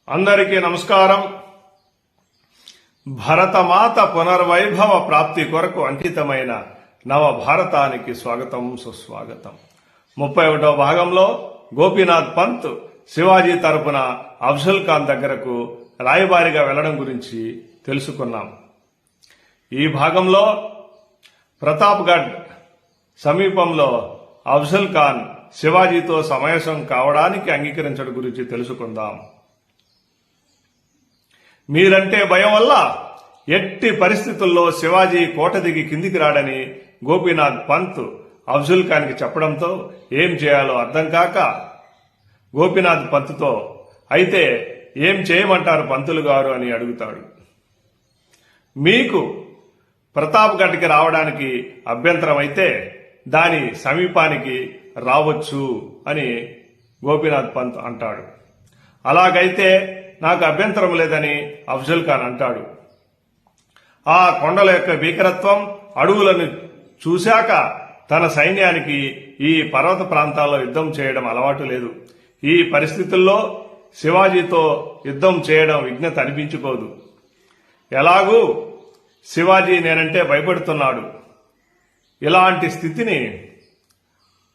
అందరికీ నమస్కారం. భరతమాత పునర్వైభవ ప్రాప్తి కొరకు అంకితమైన నవ భారతానికి స్వాగతం సుస్వాగతం. 31వ భాగంలో గోపీనాథ్ పంత్ శివాజీ తరపున అఫ్జల్ ఖాన్ దగ్గరకు రాయబారిగా వెళ్లడం గురించి తెలుసుకున్నాం. ఈ భాగంలో ప్రతాప్గఢ్ సమీపంలో అఫ్జల్ ఖాన్ శివాజీతో సమావేశం కావడానికి అంగీకరించడం గురించి తెలుసుకుందాం. మీరంటే భయం వల్ల ఎట్టి పరిస్థితుల్లో శివాజీ కోట దిగి కిందికి రాడని గోపీనాథ్ పంత్ అఫ్జల్ ఖాన్కి చెప్పడంతో ఏం చేయాలో అర్థం కాక గోపీనాథ్ పంత్తో అయితే ఏం చేయమంటారు పంతులు గారు అని అడుగుతాడు. మీకు ప్రతాప్గఢ్కి రావడానికి అభ్యంతరం అయితే దాని సమీపానికి రావచ్చు అని గోపీనాథ్ పంత్ అంటాడు. అలాగైతే నాకు అభ్యంతరం లేదని అఫ్జల్ ఖాన్ అంటాడు. ఆ కొండల యొక్క భీకరత్వం, అడవులను చూశాక తన సైన్యానికి ఈ పర్వత ప్రాంతాల్లో యుద్ధం చేయడం అలవాటు లేదు. ఈ పరిస్థితుల్లో శివాజీతో యుద్ధం చేయడం విఘ్నత అనిపించుకోదు. ఎలాగూ శివాజీ నేనంటే భయపడుతున్నాడు. ఇలాంటి స్థితిని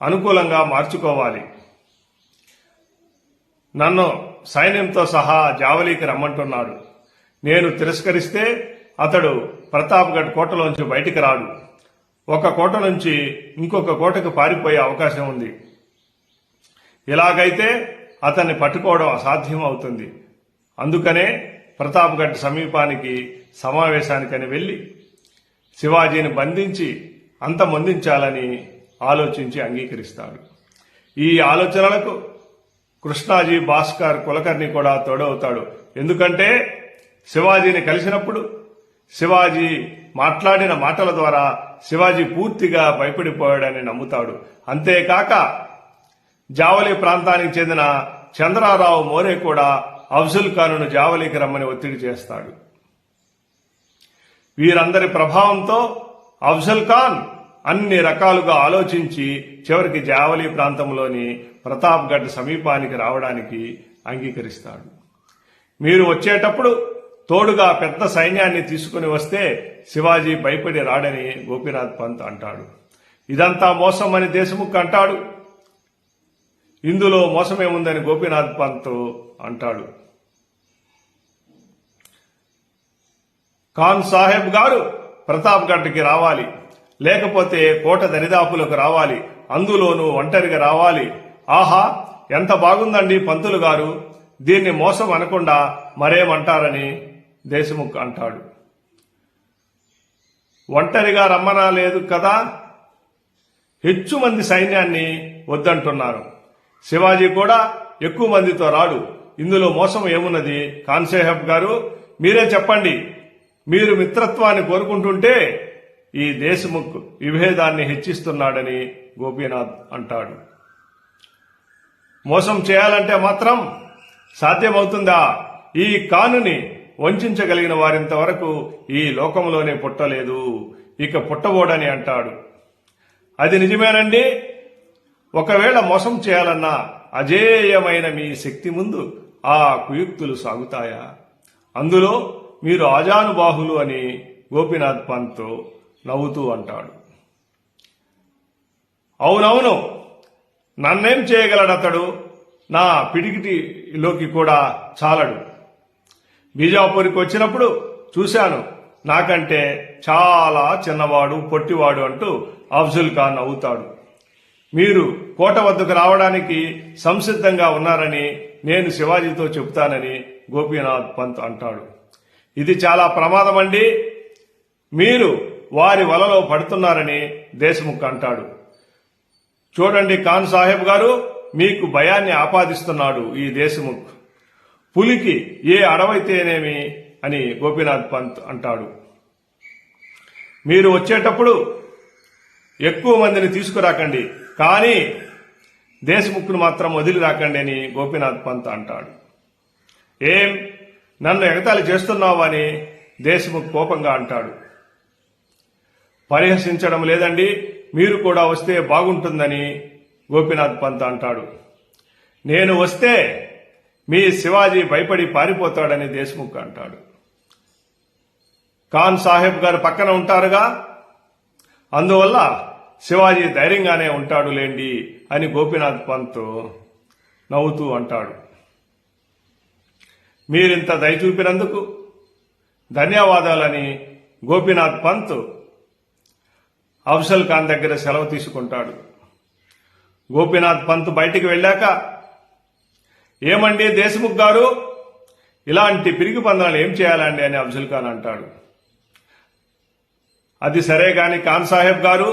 అనుకూలంగా మార్చుకోవాలి. నన్ను సైన్యంతో సహా జావలీకి రమ్మంటున్నాడు. నేను తిరస్కరిస్తే అతడు ప్రతాప్గఢ్ కోటలోంచి బయటికి రాడు. ఒక కోట నుంచి ఇంకొక కోటకు పారిపోయే అవకాశం ఉంది. ఇలాగైతే అతన్ని పట్టుకోవడం అసాధ్యం అవుతుంది. అందుకనే ప్రతాప్గఢ్ సమీపానికి సమావేశానికని వెళ్లి శివాజీని బంధించి అంతమొందించాలని ఆలోచించి అంగీకరిస్తాడు. ఈ ఆలోచనలకు కృష్ణాజీ భాస్కర్ కులకర్ణి కూడా తోడవుతాడు. ఎందుకంటే శివాజీని కలిసినప్పుడు శివాజీ మాట్లాడిన మాటల ద్వారా శివాజీ పూర్తిగా భయపడిపోయాడని నమ్ముతాడు. అంతేకాక జావలి ప్రాంతానికి చెందిన చంద్రారావు మోరే కూడా అఫ్జల్ ఖాన్ను జావలికి రమ్మని ఒత్తిడి చేస్తాడు. వీరందరి ప్రభావంతో అఫ్జల్ ఖాన్ అన్ని రకాలుగా ఆలోచించి చివరికి జావలి ప్రాంతంలోని ప్రతాప్గఢ్ సమీపానికి రావడానికి అంగీకరిస్తాడు. మీరు వచ్చేటప్పుడు తోడుగా పెద్ద సైన్యాన్ని తీసుకుని వస్తే శివాజీ భయపడి రాడని గోపీనాథ్ పంత్ అంటాడు. ఇదంతా మోసం అని దేశముఖ్ అంటాడు. ఇందులో మోసమేముందని గోపీనాథ్ పంత్ అంటాడు. ఖాన్ సాహెబ్ గారు ప్రతాప్గఢ్కి రావాలి, లేకపోతే కోట దరిదాపులకు రావాలి, అందులోనూ ఒంటరిగా రావాలి. ఆహా, ఎంత బాగుందండి పంతులు గారు, దీన్ని మోసం అనకుండా మరేమంటారని దేశముఖ్ అంటాడు. ఒంటరిగా రమ్మనా లేదు కదా, ಹೆಚ್ಚು మంది సైన్యాన్ని వద్దంటున్నారు. శివాజీ కూడా ఎక్కువ మందితో రాడు. ఇందులో మోసం ఏమున్నది? ఖాన్ సాహెబ్ గారు మీరే చెప్పండి. మీరు మిత్రత్వాన్ని కోరుకుంటుంటే ఈ దేశముఖ్ విభేదాన్ని హెచ్చిస్తున్నాడని గోపీనాథ్ అంటాడు. మోసం చేయాలంటే మాత్రం సాధ్యమవుతుందా? ఈ ఖానుని వంచగలిగిన వారింతవరకు ఈ లోకంలోనే పుట్టలేదు, ఇక పుట్టబోడని అంటాడు. అది నిజమేనండి. ఒకవేళ మోసం చేయాలన్నా అజేయమైన మీ శక్తి ముందు ఆ కుయుక్తులు సాగుతాయా? అందులో మీరు ఆజానుబాహులు అని గోపీనాథ్ పంత్ నవ్వుతూ అంటాడు. అవునవును, నన్నేం చేయగలడతడు? నా పిడికిటిలోకి కూడా చాలడు. బీజాపూర్కి వచ్చినప్పుడు చూశాను, నాకంటే చాలా చిన్నవాడు, పొట్టివాడు అంటూ అఫ్జల్ ఖాన్ నవ్వుతాడు. మీరు కోట వద్దకు రావడానికి సంసిద్ధంగా ఉన్నారని నేను శివాజీతో చెబుతానని గోపీనాథ్ పంత్ అంటాడు. ఇది చాలా ప్రమాదమండి, మీరు వారి వలలో పడుతున్నారని దేశముఖ్ అంటాడు. చూడండి ఖాన్ సాహెబ్ గారు, మీకు భయాన్ని ఆపాదిస్తున్నాడు ఈ దేశముఖ్. పులికి ఏ అడవైతేనేమి అని గోపీనాథ్ పంత్ అంటాడు. మీరు వచ్చేటప్పుడు ఎక్కువ మందిని తీసుకురాకండి, కానీ దేశముఖ్ను మాత్రం వదిలి రాకండి అని గోపీనాథ్ పంత్ అంటాడు. ఏం, నన్ను ఎగతాళి చేస్తున్నావు అని దేశముఖ్ కోపంగా అంటాడు. పరిహసించడం లేదండి, మీరు కూడా వస్తే బాగుంటుందని గోపీనాథ్ పంత్ అంటాడు. నేను వస్తే మీ శివాజీ భయపడి పారిపోతాడని దేశ్ముఖ్ అంటాడు. ఖాన్ సాహెబ్ గారు పక్కన ఉంటారుగా, అందువల్ల శివాజీ ధైర్యంగానే ఉంటాడు లేండి అని గోపీనాథ్ పంత్ నవ్వుతూ అంటాడు. మీరింత దయ చూపినందుకు ధన్యవాదాలని గోపీనాథ్ పంత్ అఫ్జల్ ఖాన్ దగ్గర సెలవు తీసుకుంటాడు. గోపీనాథ్ పంత్ బయటికి వెళ్ళాక, ఏమండి దేశ్ముఖ్ గారు, ఇలాంటి పిరికి పందాలు ఏం చేయాలండి అని అఫ్జల్ ఖాన్ అంటాడు. అది సరే గాని ఖాన్ సాహెబ్ గారు,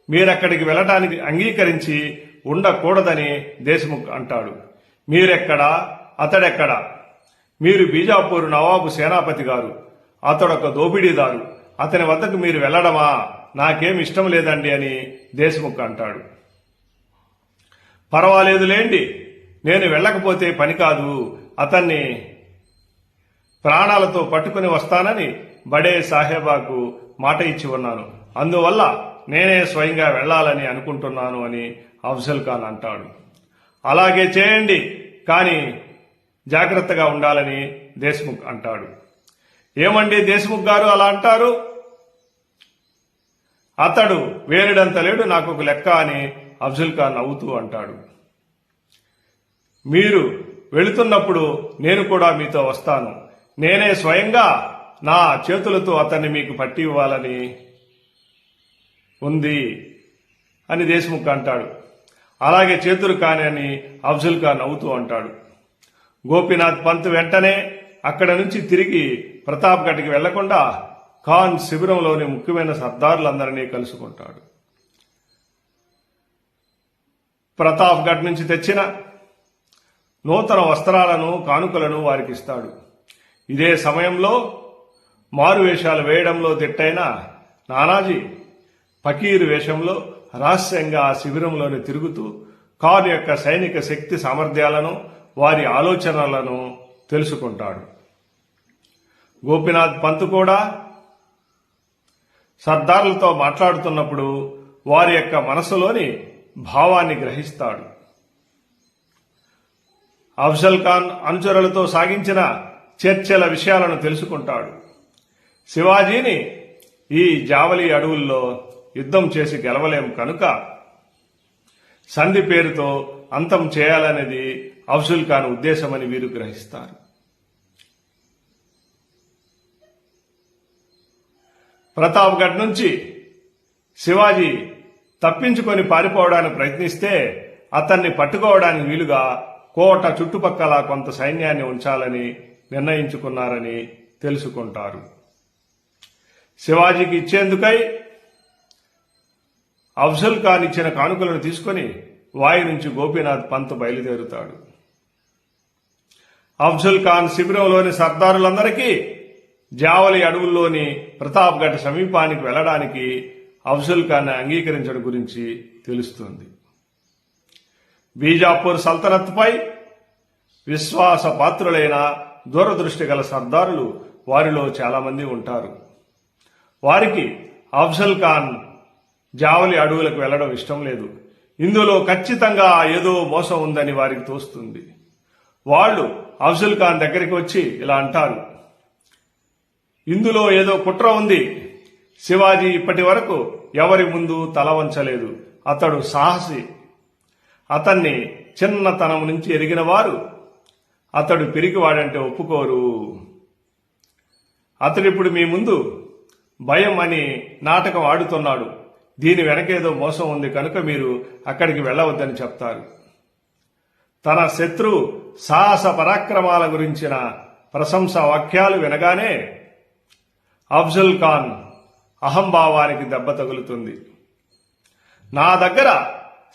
మీరక్కడికి వెళ్ళటానికి అంగీకరించి ఉండకూడదని దేశ్ముఖ్ అంటాడు. మీరెక్కడా, అతడెక్కడా? మీరు బీజాపూర్ నవాబు సేనాపతి గారు, అతడొక దోపిడీదారు, అతని వద్దకు మీరు వెళ్లడమా నాకేం ఇష్టం లేదండి అని దేశ్ముఖ్ అంటాడు. పర్వాలేదులేండి, నేను వెళ్ళకపోతే పని కాదు, అతన్ని ప్రాణాలతో పట్టుకుని వస్తానని బడే సాహెబాకు మాట ఇచ్చి ఉన్నాను, అందువల్ల నేనే స్వయంగా వెళ్లాలని అనుకుంటున్నాను అని అఫ్జల్ ఖాన్ అంటాడు. అలాగే చేయండి, కానీ జాగ్రత్తగా ఉండాలని దేశ్ముఖ్ అంటాడు. ఏమండి దేశ్ముఖ్ గారు అలా అంటారు? అతడు వేరుడంత లేడు, నాకు ఒక లెక్క అని అఫ్జల్ ఖాన్ నవ్వుతూ అంటాడు. మీరు వెళుతున్నప్పుడు నేను కూడా మీతో వస్తాను, నేనే స్వయంగా నా చేతులతో అతన్ని మీకు పట్టి ఇవ్వాలని ఉంది అని దేశ్ముఖ్ అంటాడు. అలాగే చేతులు కాని అని అఫ్జల్ ఖాన్ నవ్వుతూ అంటాడు. గోపీనాథ్ పంత్ వెంటనే అక్కడ నుంచి తిరిగి ప్రతాప్గఢ్కి వెళ్లకుండా ఖాన్ శిబిరంలోని ముఖ్యమైన సర్దారులందరినీ కలుసుకుంటాడు. ప్రతాప్గఢ్ నుంచి తెచ్చిన నూతన వస్త్రాలను కానుకలను వారికి ఇస్తాడు. ఇదే సమయంలో మారువేషాలు వేయడంలో దిట్టైన నానాజీ ఫకీరు వేషంలో రహస్యంగా ఆ శిబిరంలోని తిరుగుతూ ఖాన్ యొక్క సైనిక శక్తి సామర్థ్యాలను, వారి ఆలోచనలను తెలుసుకుంటాడు. గోపీనాథ్ పంత్ కూడా సర్దార్లతో మాట్లాడుతున్నప్పుడు వారి యొక్క మనసులోని భావాన్ని గ్రహిస్తాడు. అఫ్జల్ ఖాన్ అనుచరులతో సాగించిన చర్చల విషయాలను తెలుసుకుంటాడు. శివాజీని ఈ జావలి అడవుల్లో యుద్ధం చేసి గెలవలేం కనుక సంధి పేరుతో అంతం చేయాలనేది అఫ్జల్ ఖాన్ ఉద్దేశమని వీరు గ్రహిస్తారు. ప్రతాప్గఢ్ నుంచి శివాజీ తప్పించుకొని పారిపోవడానికి ప్రయత్నిస్తే అతన్ని పట్టుకోవడానికి వీలుగా కోట చుట్టుపక్కల కొంత సైన్యాన్ని ఉంచాలని నిర్ణయించుకున్నారని తెలుసుకుంటారు. శివాజీకి ఇచ్చేందుకై అఫ్జల్ ఖాన్ ఇచ్చిన కానుకలను తీసుకుని వాయి నుంచి గోపీనాథ్ పంత్ బయలుదేరుతాడు. అఫ్జల్ ఖాన్ శిబిరంలోని సర్దారులందరికీ జావలి అడవుల్లోని ప్రతాప్గఢ్ సమీపానికి వెళ్లడానికి అఫ్జల్ ఖాన్ అంగీకరించడం గురించి తెలుస్తుంది. బీజాపూర్ సల్తనత్పై విశ్వాసపాత్రులైన దూరదృష్టి గల సర్దారులు వారిలో చాలా మంది ఉంటారు. వారికి అఫ్జల్ ఖాన్ జావలి అడవులకు వెళ్లడం ఇష్టం లేదు. ఇందులో ఖచ్చితంగా ఏదో మోసం ఉందని వారికి తోస్తుంది. వాళ్ళు అఫ్జల్ ఖాన్ దగ్గరికి వచ్చి ఇలా అంటారు, ఇందులో ఏదో కుట్ర ఉంది. శివాజీ ఇప్పటి వరకు ఎవరి ముందు తల వంచలేదు. అతడు సాహసి. అతన్ని చిన్నతనం నుంచి ఎరిగిన వారు అతడు పిరికివాడంటే ఒప్పుకోరు. అతడిప్పుడు మీ ముందు భయం అని నాటకం ఆడుతున్నాడు. దీని వెనకేదో మోసం ఉంది కనుక మీరు అక్కడికి వెళ్ళవద్దని చెప్తారు. తన శత్రువు సాహస పరాక్రమాల గురించిన ప్రశంసా వాక్యాలు వినగానే అఫ్జల్ ఖాన్ అహంభావానికి దెబ్బ తగులుతుంది. నా దగ్గర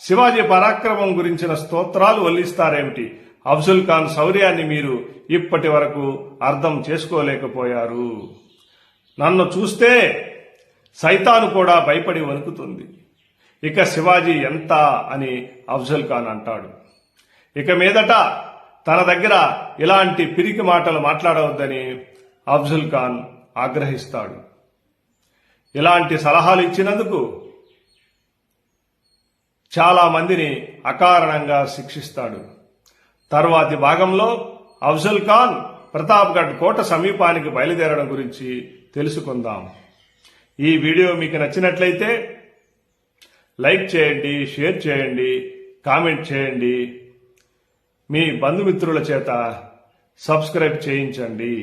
శివాజీ పరాక్రమం గురించిన స్తోత్రాలు వల్లిస్తారేమిటి? అఫ్జల్ ఖాన్ శౌర్యాన్ని మీరు ఇప్పటి వరకు అర్థం చేసుకోలేకపోయారు. నన్ను చూస్తే సైతాను కూడా భయపడి వణుకుతుంది. ఇక శివాజీ ఎంత అని అఫ్జల్ ఖాన్ అంటాడు. ఇక మీదట తన దగ్గర ఇలాంటి పిరికి మాటలు మాట్లాడవద్దని అఫ్జల్ ఖాన్ ఆగ్రహిస్తాడు. ఇలాంటి సలహాలు ఇచ్చినందుకు చాలా మందిని అకారణంగా శిక్షిస్తాడు. తరువాతి భాగంలో అఫ్జల్ ఖాన్ ప్రతాప్గఢ్ కోట సమీపానికి బయలుదేరడం గురించి తెలుసుకుందాం. ఈ వీడియో మీకు నచ్చినట్లయితే లైక్ చేయండి, షేర్ చేయండి, కామెంట్ చేయండి, మీ బంధుమిత్రుల చేత సబ్స్క్రైబ్ చేయించండి.